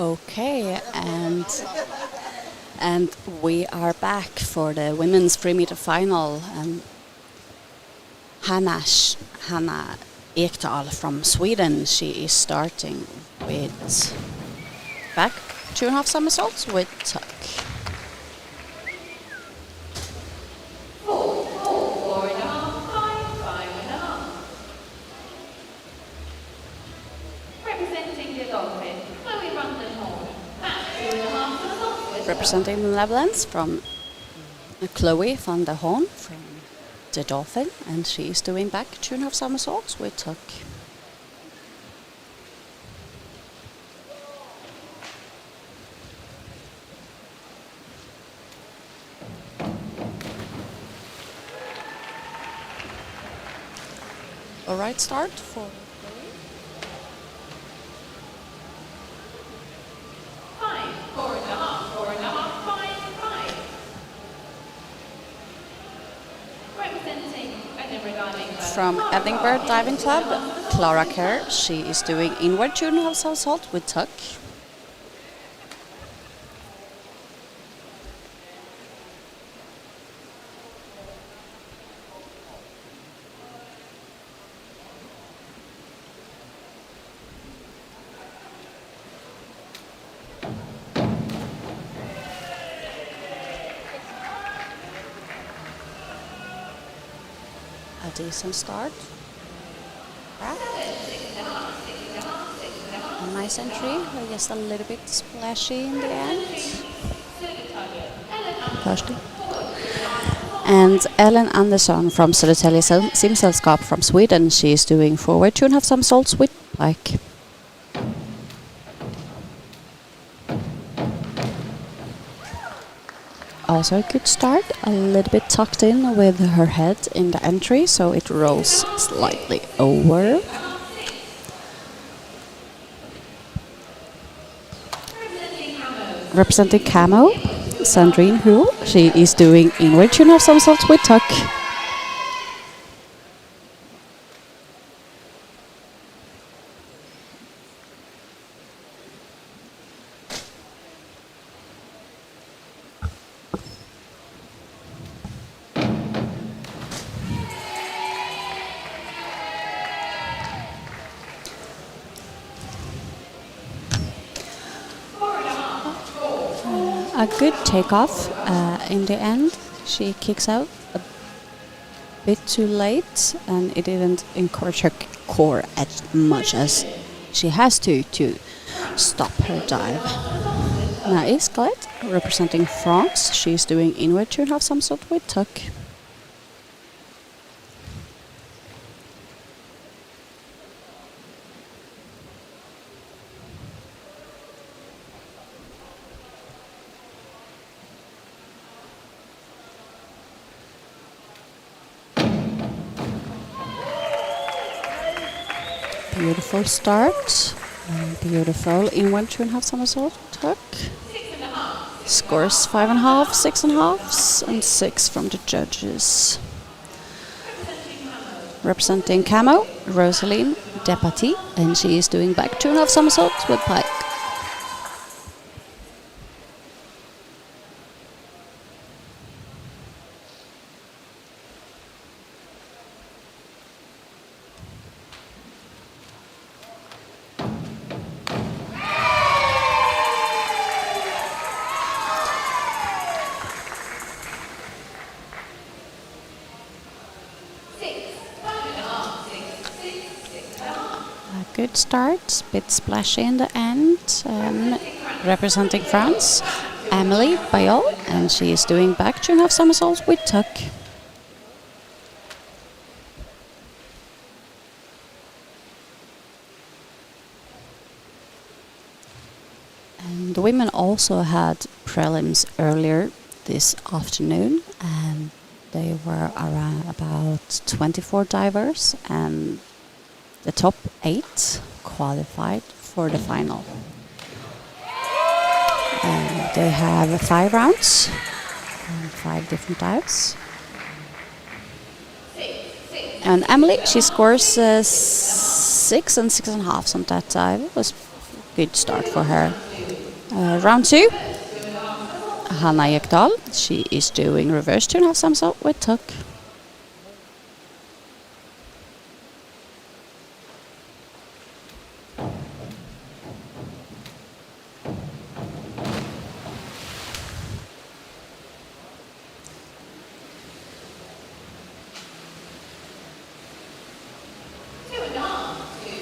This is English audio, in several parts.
Okay, and we are back for the women's 3 meter final. Hannah Ekdal from Sweden. She is starting with back 2.5 somersaults with tuck. Representing the Netherlands from Chloe van der Hoorn from the Dolphin, and she is doing back 2.5 somersaults with tuck. All right, start for from Edinburgh Diving Club, Clara Kerr. She is doing inward 2.5 somersault with tuck. A decent start. A nice entry, just a little bit splashy in the end. Thirsty. And Ellen Andersson from Södertälje Simsällskap from Sweden. She is doing forward 2.5 somersaults with pike. Also a good start, a little bit tucked in with her head in the entry, so it rolls slightly over. Representing Camo, Sandrine Hu. She is doing inward 2.5 somersaults with tuck. A good takeoff in the end. She kicks out a bit too late, and it didn't encourage her core as much as she has to stop her dive. Now is Scarlett, representing France. She's doing inward 2.5 somersault with tuck. Beautiful start, beautiful inward 2.5 somersault tuck. Scores 5.5, 6.5, and 6 from the judges. Representing Camo, Rosaline Depaty, and she is doing back 2.5 somersaults with pike. Good start, bit splashy in the end. Representing France, Amélie Bayol, and she is doing back 2.5 somersaults with tuck. And the women also had prelims earlier this afternoon, and they were around about 24 divers, and the top 8 qualified for the final. And they have 5 rounds and 5 different dives. And Emily, she scores 6 and 6.5 on that dive. It was Good start for her. Round 2. Hanna Ekdal. She is doing reverse 2.5 somersault with tuck.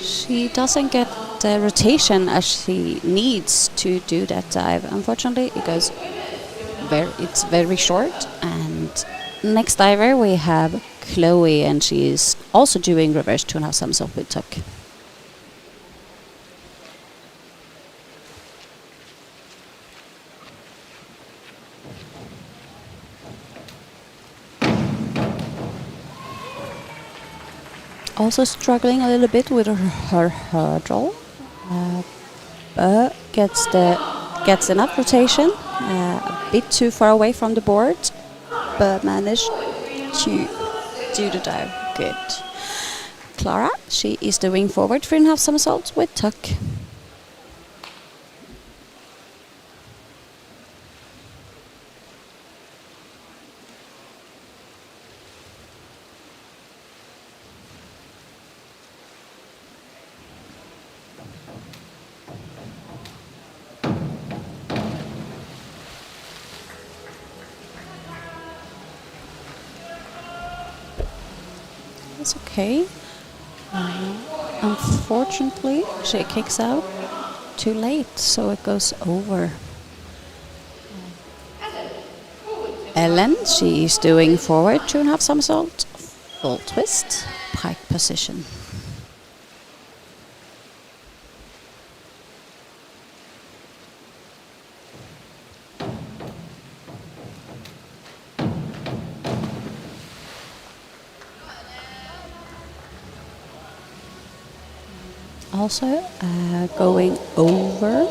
She doesn't get the rotation as she needs to do that dive. Unfortunately, it's very short. And next diver we have Chloe, and she is also doing reverse 2.5 somersault with tuck. Also struggling a little bit with her hurdle, but gets enough rotation, a bit too far away from the board, but managed to do the dive good. Clara, she is doing forward 3.5 somersaults with tuck. It's okay. Unfortunately, she kicks out too late, so it goes over. Ellen, she is doing forward 2.5 somersault, full twist, pike position. Also going over,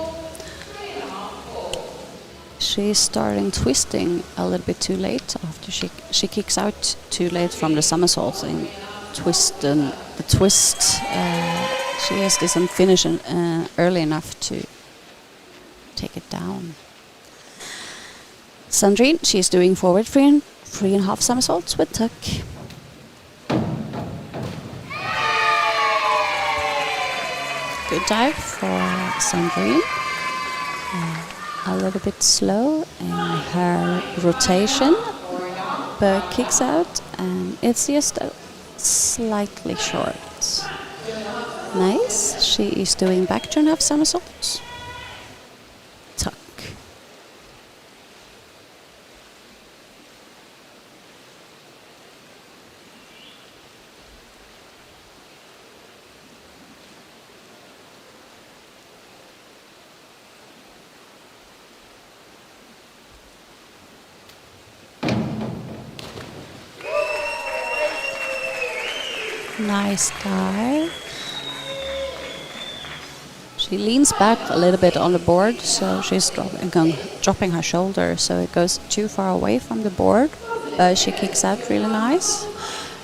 she's starting twisting a little bit too late after she kicks out too late from the somersault and the twist. She has doesn't finish early enough to take it down. Sandrine, she's doing forward 3.5 somersaults with tuck. Good dive for Sandrine. A little bit slow in her rotation, but kicks out, and it's just slightly short. Nice. She is doing back 2.5 somersaults. Tuck. Nice dive. She leans back a little bit on the board, so she's dropping her shoulder, so it goes too far away from the board. She kicks out really nice,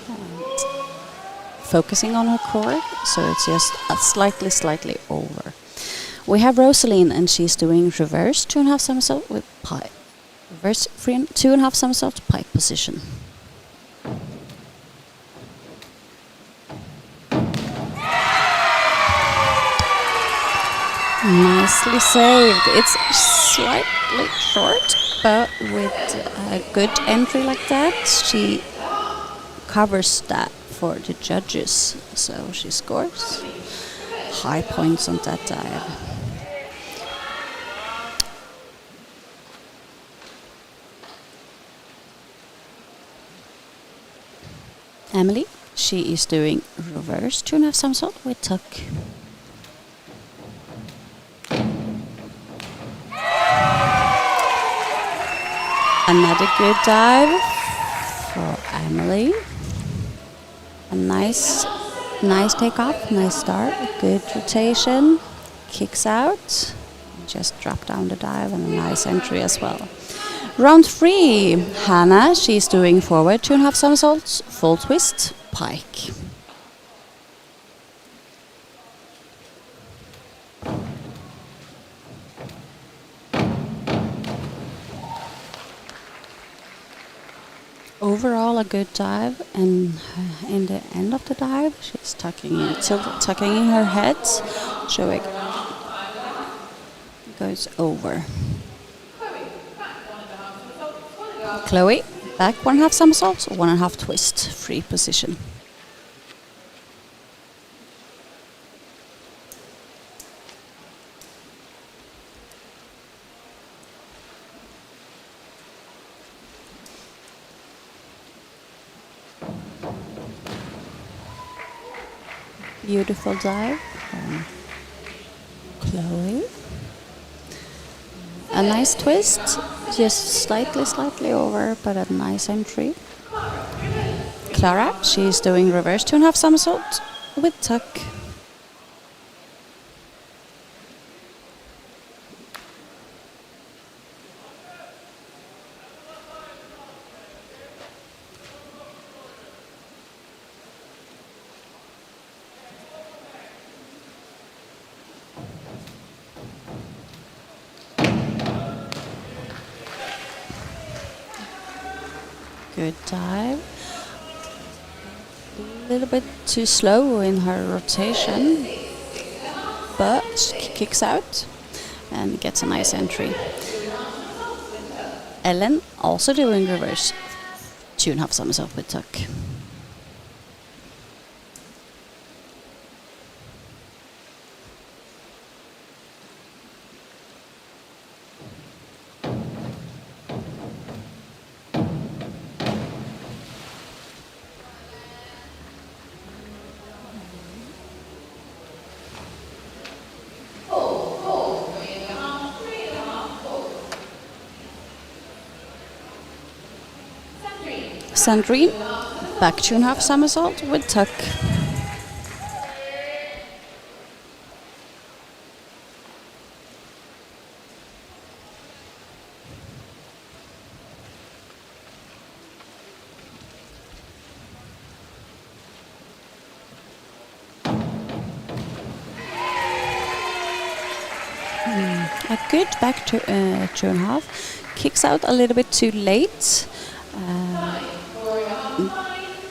and focusing on her core, so it's just slightly over. We have Rosaline, and she's doing reverse 2.5 somersault with pike. Reverse 2.5 somersault pike position. Nicely saved. It's slightly short, but with a good entry like that, she covers that for the judges. So she scores high points on that dive. Emily, she is doing reverse 2.5 somersault with tuck. Another good dive for Emily. A nice takeoff, nice start, good rotation, kicks out, just drop down the dive, and a nice entry as well. Round 3, Hannah, she's doing forward 2.5 somersaults, full twist, pike. overall a good dive, and in the end of the dive, she's tucking in her head, so it goes over. Chloe, back 1.5 somersault, 1.5 twist, free position. Beautiful dive from Chloe. A nice twist, just slightly over, but a nice entry. Clara, she's doing reverse 2.5 somersault with tuck. Good dive. A little bit too slow in her rotation, but she kicks out and gets a nice entry. Ellen also doing reverse 2.5 somersault with tuck. Sandrine, back 2.5 somersault with tuck. A good back to 2.5. Kicks out a little bit too late.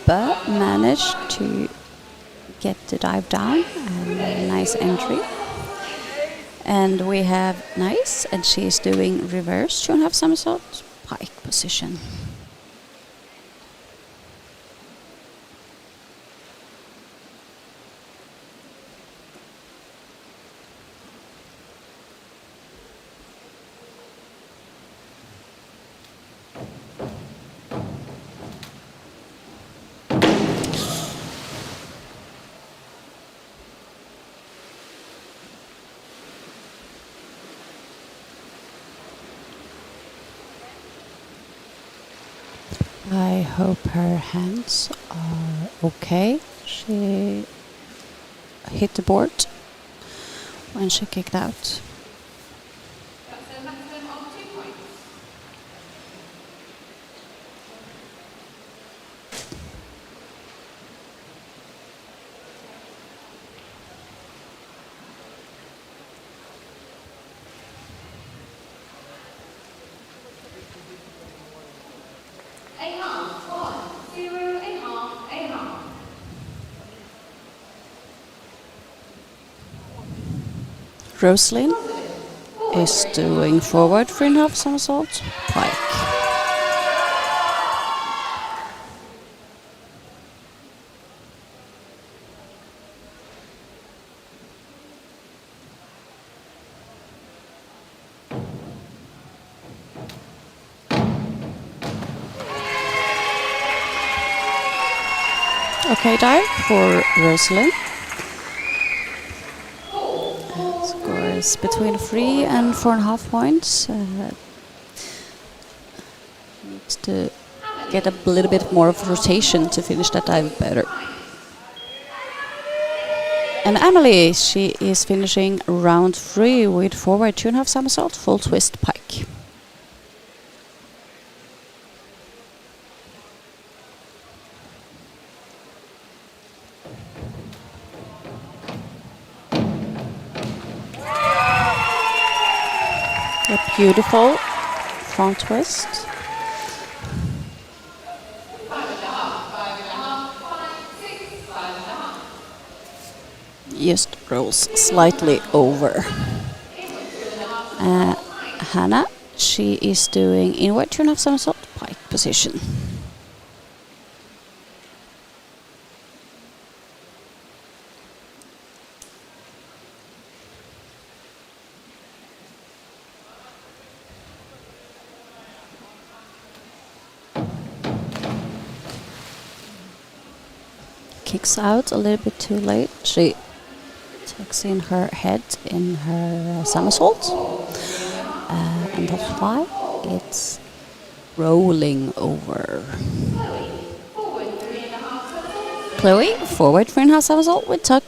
But managed to get the dive down and a nice entry. And we have nice, and she's doing reverse 2.5 somersault, pike position. I hope her hands are okay. She hit the board when she kicked out. Rosalind is doing forward 3.5 somersault, pike. Okay dive for Rosalind. Scores between 3 and 4.5 points. Needs to get a little bit more of rotation to finish that dive better. And Emily, she is finishing round 3 with forward 2.5 somersault, full twist pike. A beautiful front twist. just rolls slightly over. Hannah, she is doing inward turn of somersault pike position. Kicks out a little bit too late. She tucks in her head in her somersault, and that's why it's rolling over. Chloe, forward 3.5 somersault with tuck.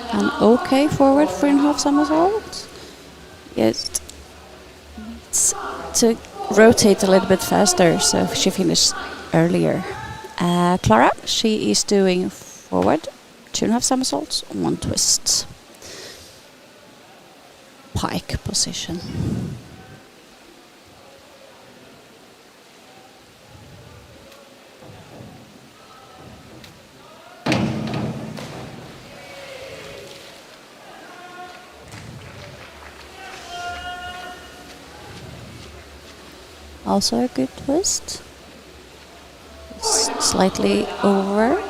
And okay forward 3.5 somersault. Just needs to rotate a little bit faster, so she finished earlier. Clara, she is doing forward 2.5 somersaults, 1 twist. Pike position. Also a good twist. Slightly over.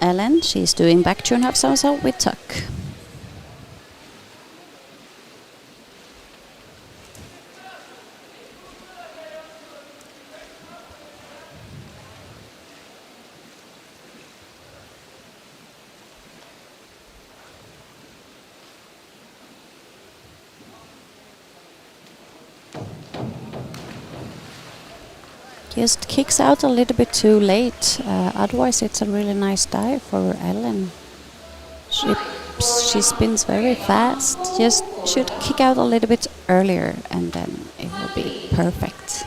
Ellen, she's doing back 2.5 somersault with tuck. Just kicks out a little bit too late. Otherwise, it's a really nice dive for Ellen. She spins very fast. Just should kick out a little bit earlier, and then it will be perfect.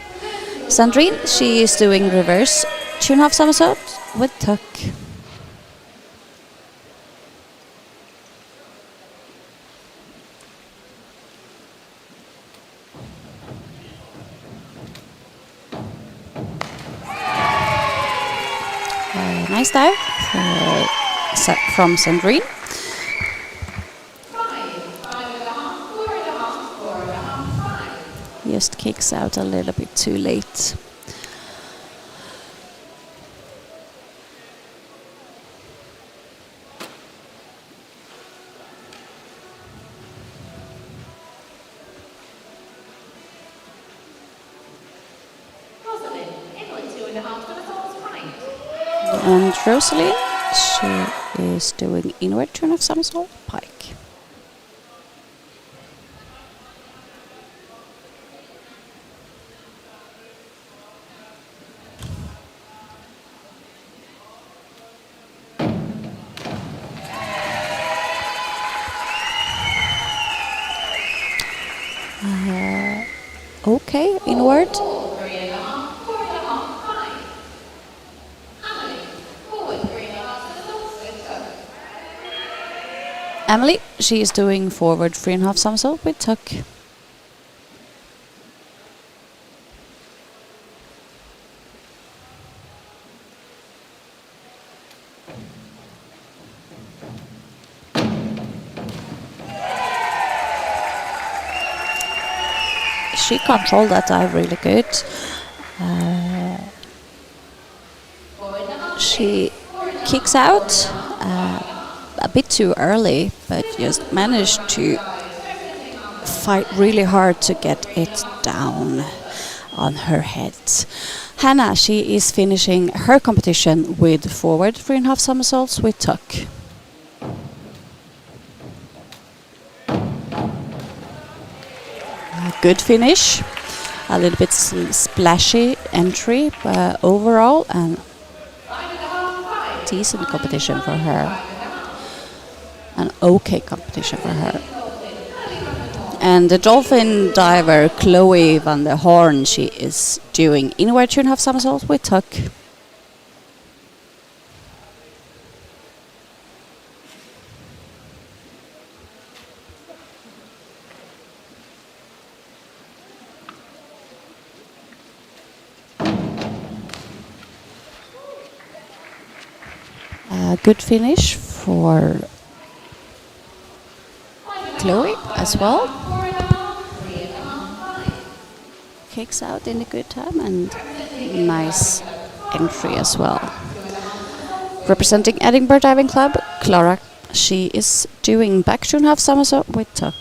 Sandrine, she is doing reverse 2.5 somersault with tuck. Nice dive from Sandrine. Just kicks out a little bit too late. And Rosalie, she is doing inward turn of somersault pike. Okay, inward. Emily, she is doing forward 3.5 somersault with tuck. She controlled that dive really good. She kicks out a bit too early, but just managed to fight really hard to get it down on her head. Hannah, she is finishing her competition with forward 3.5 somersaults with tuck. Good finish. A little bit splashy entry, but overall an decent competition for her. An okay competition for her. And the dolphin diver Chloe van der Horn, she is doing inward 2.5 somersaults with tuck. A good finish for Chloe as well. Kicks out in a good time and nice entry as well. Representing Edinburgh Diving Club, Clara, she is doing back 2.5 somersault with tuck.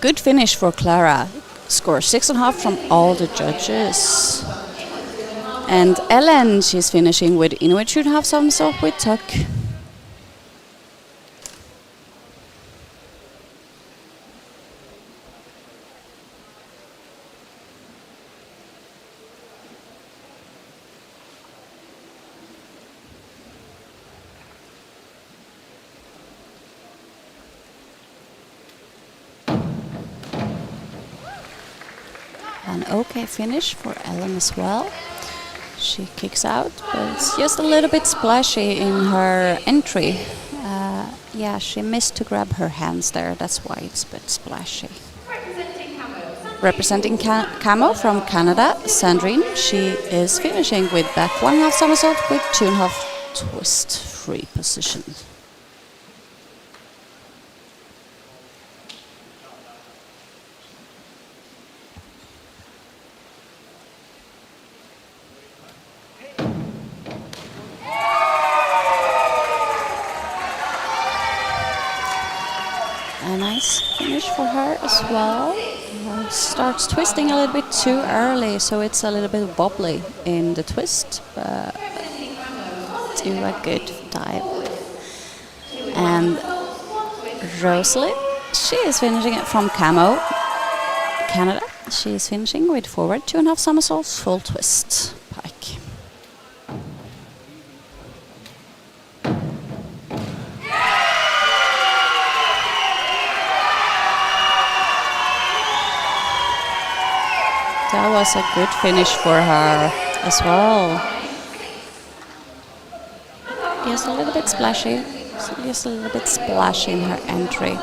Good finish for Clara. Score 6.5 from all the judges. And Ellen, she's finishing with inward 2.5 somersault with tuck. An okay finish for Ellen as well. She kicks out, but it's just a little bit splashy in her entry. Yeah, she missed to grab her hands there, that's why it's a bit splashy. Representing Camo from Canada, Sandrine, she is finishing with back 1.5 somersault with 2.5 twist free position. A nice finish for her as well. Starts twisting a little bit too early, so it's a little bit wobbly in the twist, but do a good dive. And Rosalie, she is finishing it from Camo, Canada. She is finishing with forward 2.5 somersaults, full twist, pike. That was a good finish for her as well. Just a little bit splashy, just a little bit splashy in her entry.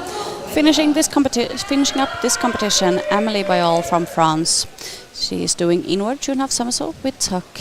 Finishing up this competition, Amélie Bayol from France. She is doing inward 2.5 somersault with tuck.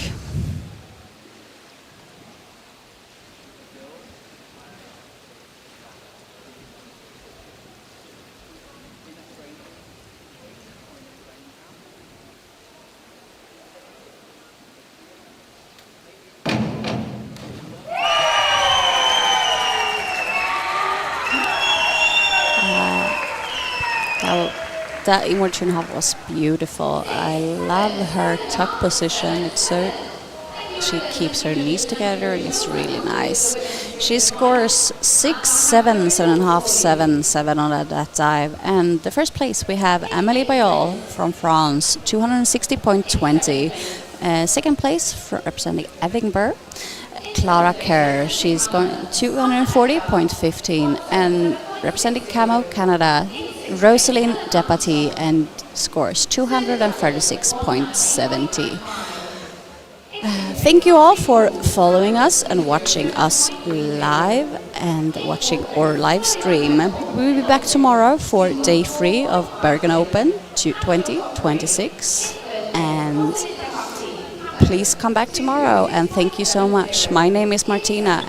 That inward 2.5 was beautiful. I love her tuck position. It's so she keeps her knees together. It's really nice. She scores 6, 7, 7.5, 7, 7 on that dive. And the first place we have Amélie Bayol from France, 260.20. Second place for representing Edinburgh, Clara Kerr. She's going 240.15. And representing Camo, Canada, Rosalind Depati, and scores 236.70. Thank you all for following us and watching us live and watching our live stream. We will be back tomorrow for day 3 of Bergen Open 2026. And please come back tomorrow, and thank you so much. My name is Martina.